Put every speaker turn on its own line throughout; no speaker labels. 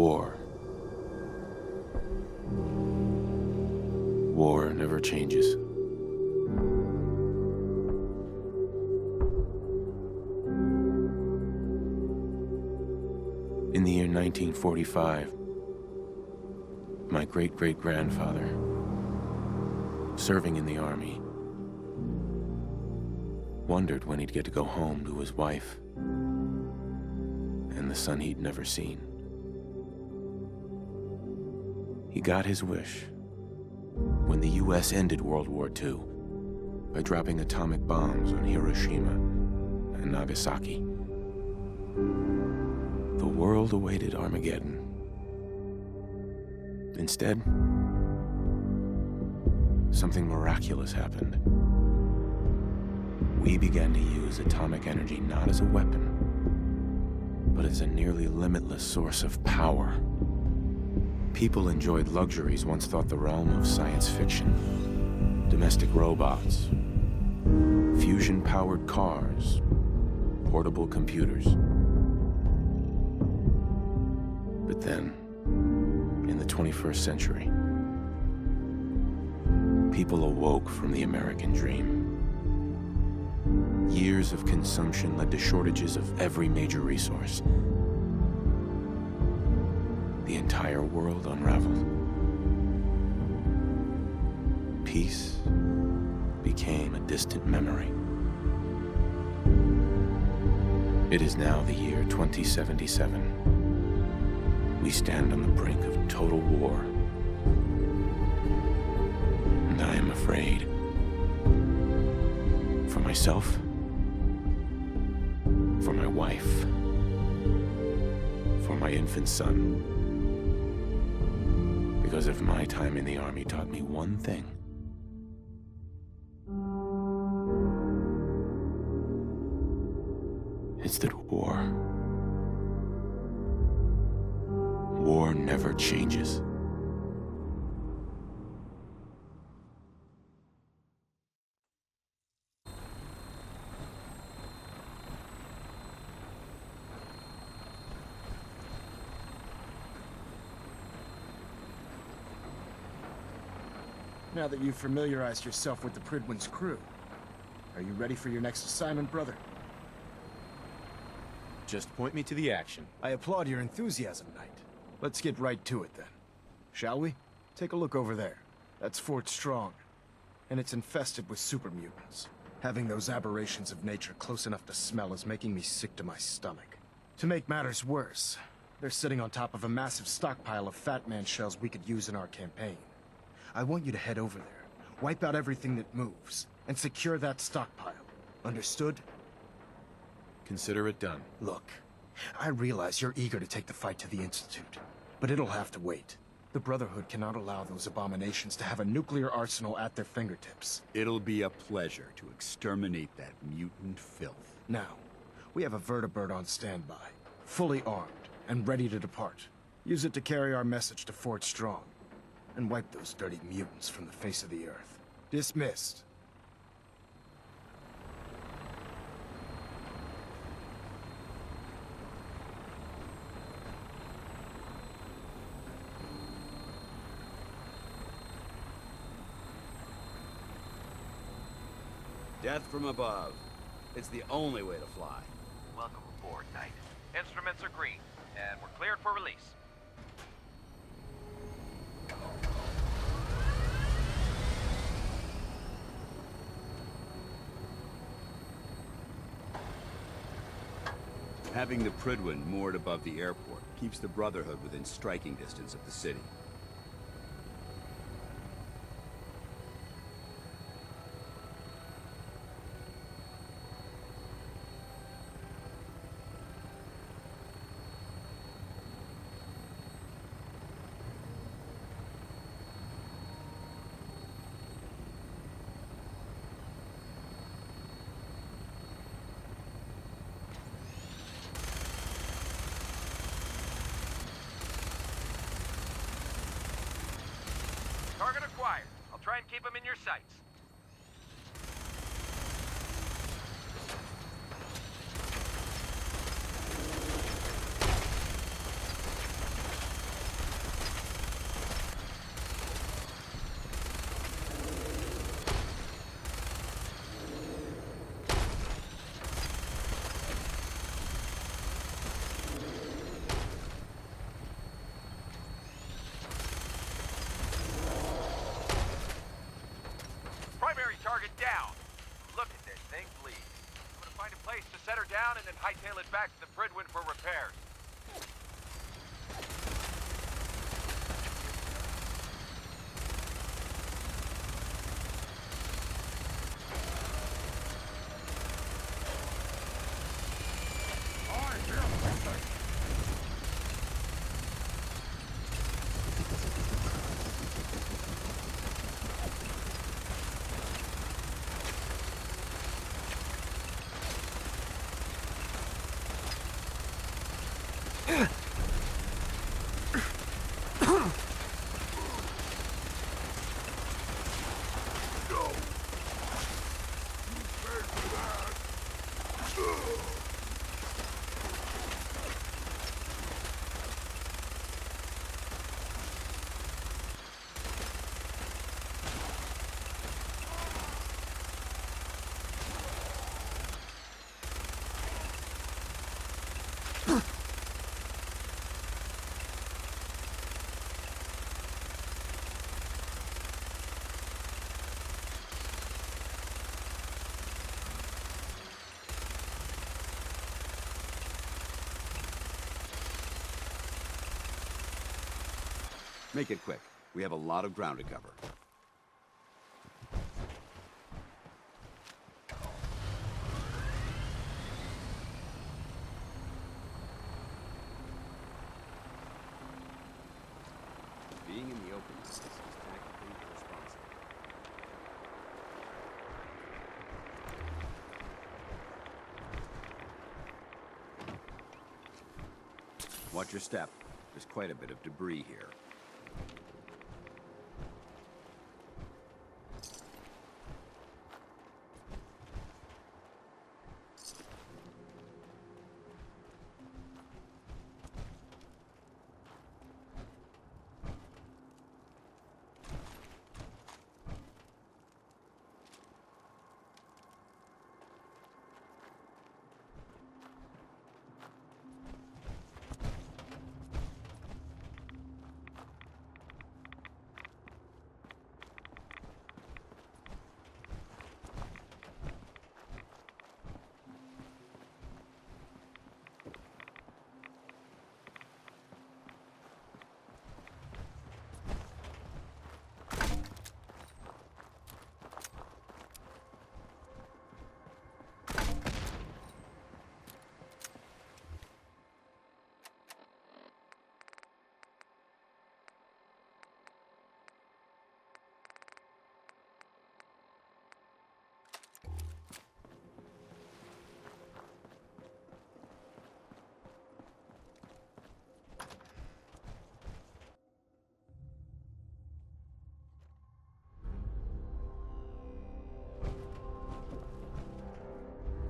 War. War never changes. In the year 1945, my great-great-grandfather, serving in the army, wondered when he'd get to go home to his wife and the son he'd never seen. He got his wish when the US ended World War II by dropping atomic bombs on Hiroshima and Nagasaki. The world awaited Armageddon. Instead, something miraculous happened. We began to use atomic energy not as a weapon, but as a nearly limitless source of power. People enjoyed luxuries once thought the realm of science fiction. Domestic robots, fusion-powered cars, portable computers. But then, in the 21st century, people awoke from the American dream. Years of consumption led to shortages of every major resource. The entire world unraveled. Peace became a distant memory. It is now the year 2077. We stand on the brink of total war. And I am afraid. For myself, for my wife, for my infant son. Because if my time in the army taught me one thing, it's that war never changes.
Now that you've familiarized yourself with the Prydwen's crew, are you ready for your next assignment, brother?
Just point me to the action.
I applaud your enthusiasm, Knight. Let's get right to it then. Shall we? Take a look over there. That's Fort Strong. And it's infested with super mutants. Having those aberrations of nature close enough to smell is making me sick to my stomach. To make matters worse, they're sitting on top of a massive stockpile of Fat Man shells we could use in our campaign. I want you to head over there, wipe out everything that moves, and secure that stockpile. Understood?
Consider it done.
Look, I realize you're eager to take the fight to the Institute, but it'll have to wait. The Brotherhood cannot allow those abominations to have a nuclear arsenal at their fingertips.
It'll be a pleasure to exterminate that mutant filth.
Now, we have a vertibird on standby, fully armed, and ready to depart. Use it to carry our message to Fort Strong, and wipe those dirty mutants from the face of the earth. Dismissed.
Death from above. It's the only way to fly.
Welcome aboard, Knight. Instruments are green, and we're cleared for release.
Having the Prydwen moored above the airport keeps the Brotherhood within striking distance of the city.
Target acquired. I'll try and keep them in your sights. place to set her down and then hightail it back to the Prydwen for repairs.
Make it quick. We have a lot of ground to cover. Being in the open is tactically irresponsible. Watch your step. There's quite a bit of debris here.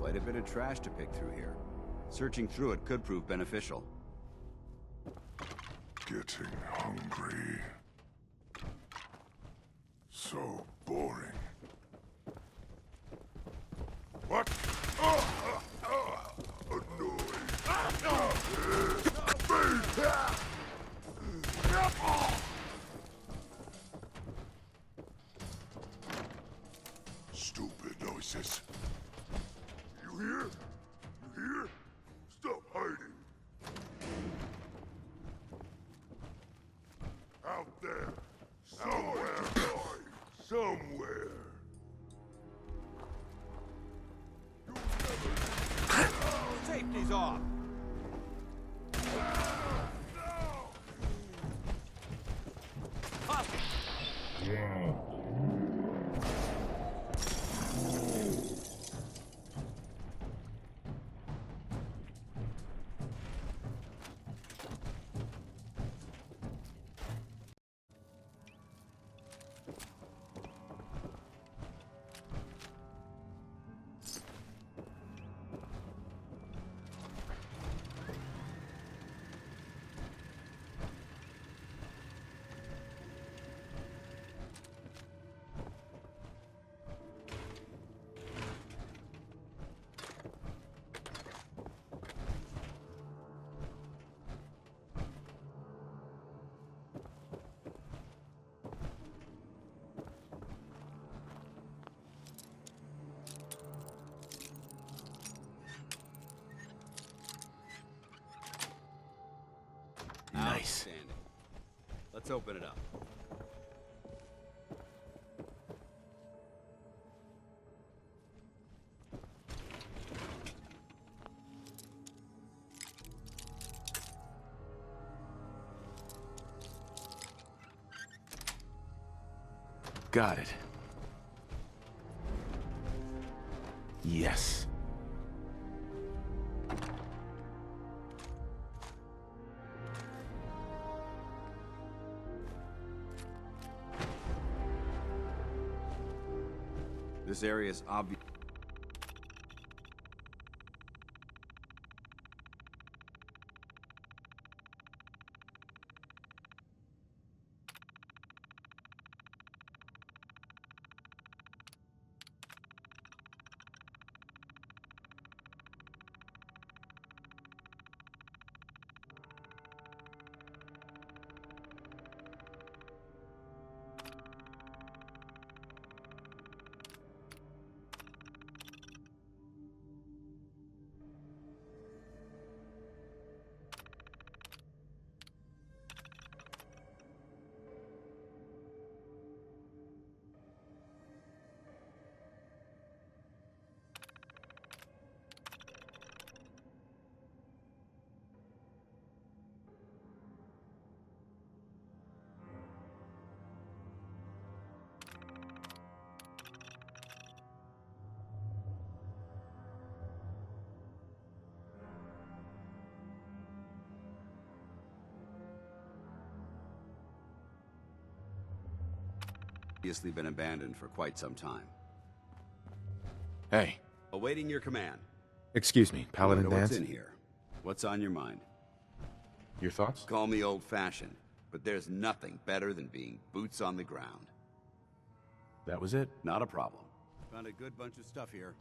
Quite a bit of trash to pick through here. Searching through it could prove beneficial.
Getting hungry. So boring. What? Stupid noises. You hear? You hear? Stop hiding. Out there. Somewhere. Somewhere.
Safety's off! Let's open it up.
Got it. Yes.
This area is obvious. Obviously been abandoned for quite some time.
Hey,
Awaiting your command.
excuse me, Paladin
Wonder what's
Dance?
in here? What's on your mind?
Your thoughts?
Call me old-fashioned, but there's nothing better than being boots on the ground.
That was it?
Not a problem. Found a good bunch of stuff here.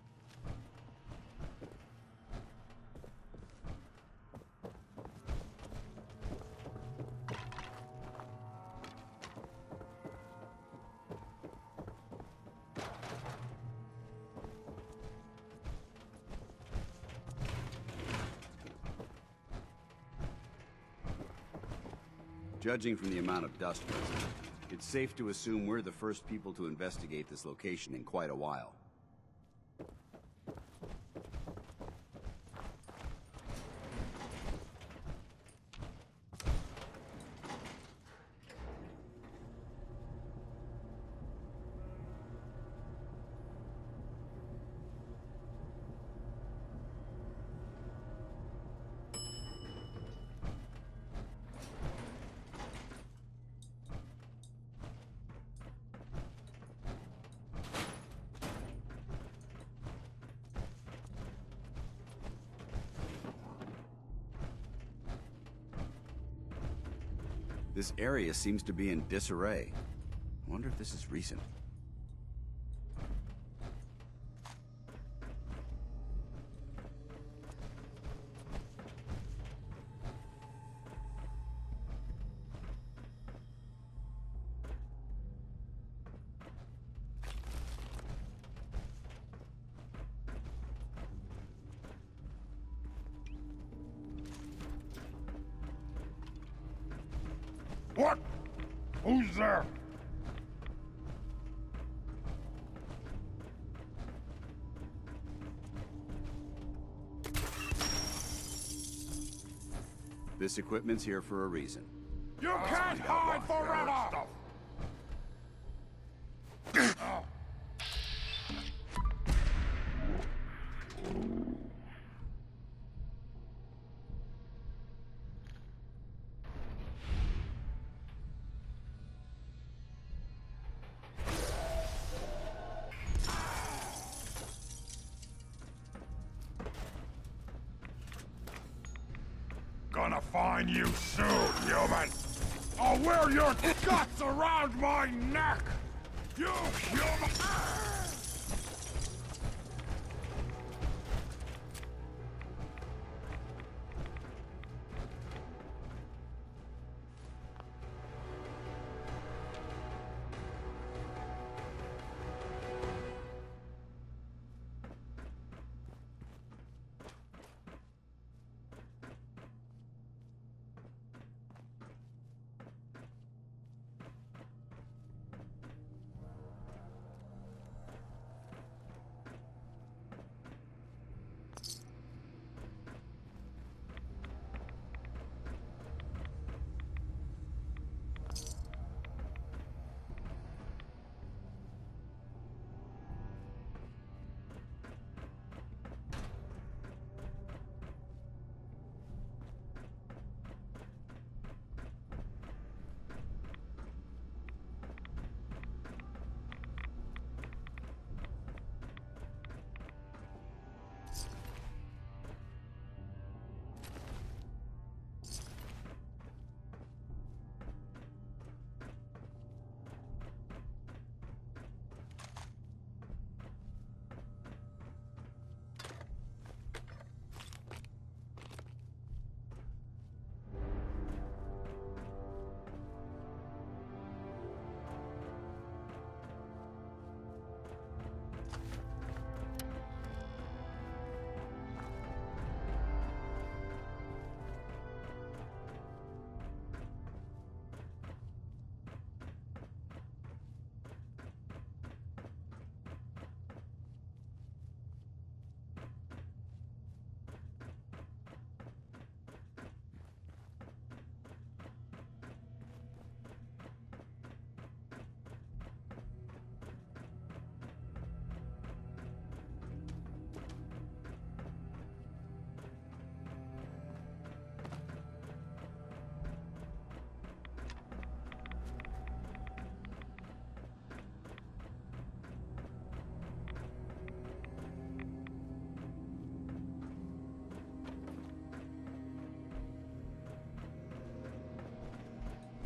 Judging from the amount of dust present, it's safe to assume we're the first people to investigate this location in quite a while. This area seems to be in disarray. I wonder if this is recent.
What? Who's there?
This equipment's here for a reason.
You can't hide forever! Gonna find you soon, human! I'll wear your guts around my neck! You human!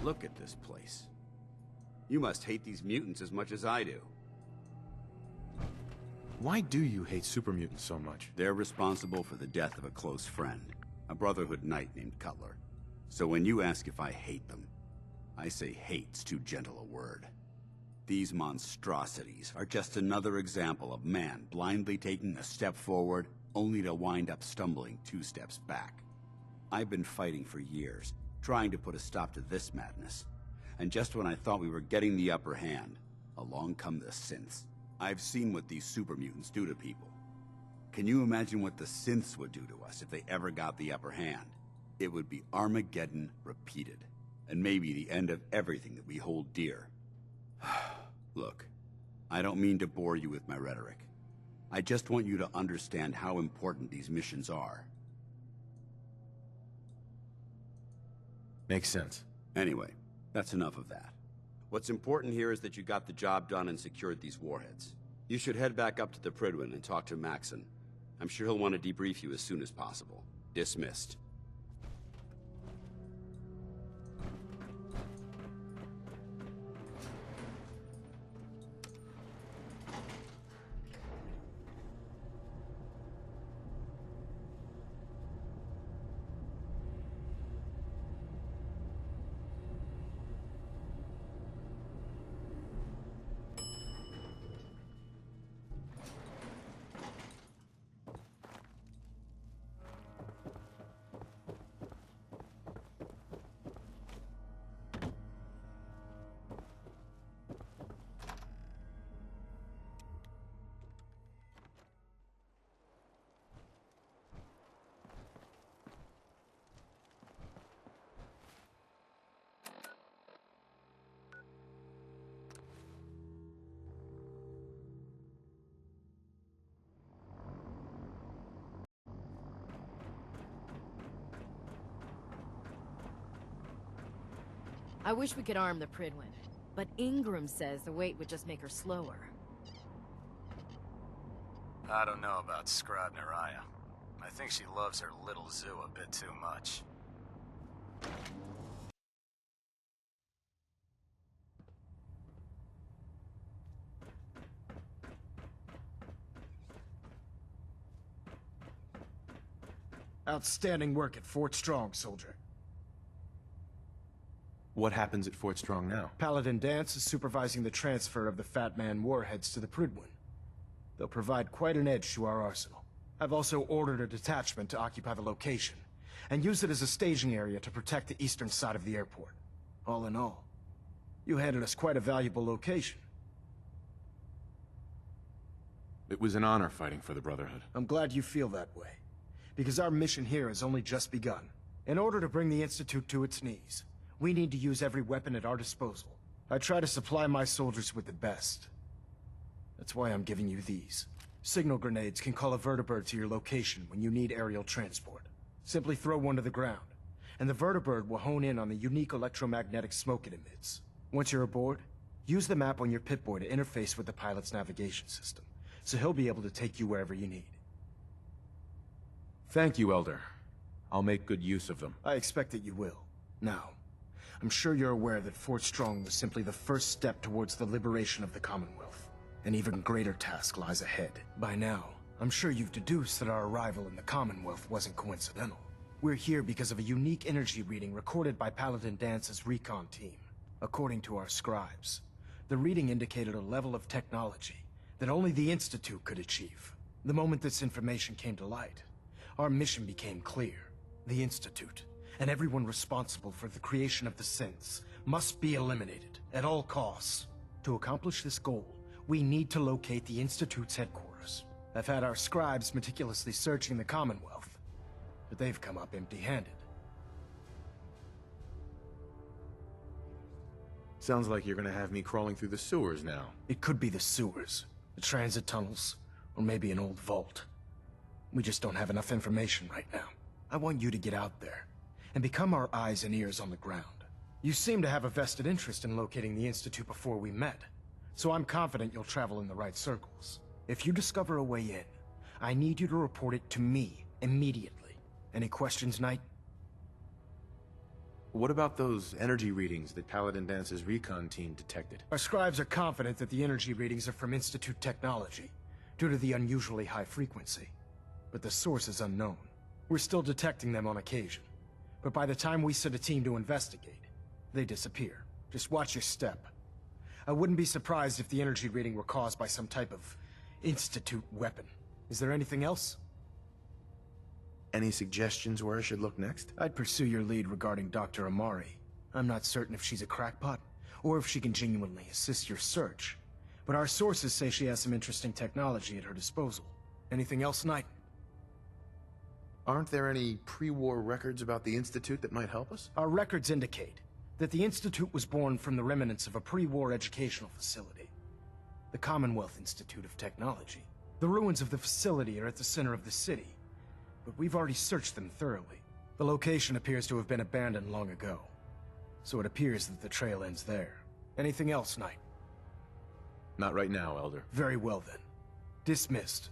Look at this place. You must hate these mutants as much as I do.
Why do you hate super mutants so much?
They're responsible for the death of a close friend, a Brotherhood knight named Cutler. So when you ask if I hate them, I say hate's too gentle a word. These monstrosities are just another example of man blindly taking a step forward, only to wind up stumbling 2 steps back. I've been fighting for years, trying to put a stop to this madness. And just when I thought we were getting the upper hand, along come the synths. I've seen what these super mutants do to people. Can you imagine what the synths would do to us if they ever got the upper hand? It would be Armageddon repeated, and maybe the end of everything that we hold dear. Look, I don't mean to bore you with my rhetoric. I just want you to understand how important these missions are.
Makes sense.
Anyway, that's enough of that. What's important here is that you got the job done and secured these warheads. You should head back up to the Prydwen and talk to Maxson. I'm sure he'll want to debrief you as soon as possible. Dismissed.
I wish we could arm the Prydwen, but Ingram says the weight would just make her slower.
I don't know about Scribe Naraya. I think she loves her little zoo a bit too much.
Outstanding work at Fort Strong, soldier.
What happens at Fort Strong now?
Paladin Danse is supervising the transfer of the Fat Man warheads to the Prydwen. They'll provide quite an edge to our arsenal. I've also ordered a detachment to occupy the location, and use it as a staging area to protect the eastern side of the airport. All in all, you handed us quite a valuable location.
It was an honor fighting for the Brotherhood.
I'm glad you feel that way, because our mission here has only just begun. In order to bring the Institute to its knees, we need to use every weapon at our disposal. I try to supply my soldiers with the best. That's why I'm giving you these. Signal grenades can call a vertibird to your location when you need aerial transport. Simply throw one to the ground, and the vertibird will hone in on the unique electromagnetic smoke it emits. Once you're aboard, use the map on your Pip-Boy to interface with the pilot's navigation system, so he'll be able to take you wherever you need.
Thank you, Elder. I'll make good use of them.
I expect that you will. Now, I'm sure you're aware that Fort Strong was simply the first step towards the liberation of the Commonwealth. An even greater task lies ahead. By now, I'm sure you've deduced that our arrival in the Commonwealth wasn't coincidental. We're here because of a unique energy reading recorded by Paladin Dance's recon team. According to our scribes, the reading indicated a level of technology that only the Institute could achieve. The moment this information came to light, our mission became clear. The Institute, and everyone responsible for the creation of the synths, must be eliminated at all costs. To accomplish this goal, we need to locate the Institute's headquarters. I've had our scribes meticulously searching the Commonwealth, but they've come up empty-handed.
Sounds like you're gonna have me crawling through the sewers now.
It could be the sewers, the transit tunnels, or maybe an old vault. We just don't have enough information right now. I want you to get out there and become our eyes and ears on the ground. You seem to have a vested interest in locating the Institute before we met, so I'm confident you'll travel in the right circles. If you discover a way in, I need you to report it to me immediately. Any questions, Knight?
What about those energy readings that Paladin Dance's recon team detected?
Our scribes are confident that the energy readings are from Institute technology, due to the unusually high frequency. But the source is unknown. We're still detecting them on occasion. But by the time we send a team to investigate, they disappear. Just watch your step. I wouldn't be surprised if the energy reading were caused by some type of Institute weapon. Is there anything else?
Any suggestions where I should look next?
I'd pursue your lead regarding Dr. Amari. I'm not certain if she's a crackpot, or if she can genuinely assist your search. But our sources say she has some interesting technology at her disposal. Anything else, Knight?
Aren't there any pre-war records about the Institute that might help us?
Our records indicate that the Institute was born from the remnants of a pre-war educational facility. The Commonwealth Institute of Technology. The ruins of the facility are at the center of the city, but we've already searched them thoroughly. The location appears to have been abandoned long ago, so it appears that the trail ends there. Anything else, Knight?
Not right now, Elder.
Very well then. Dismissed.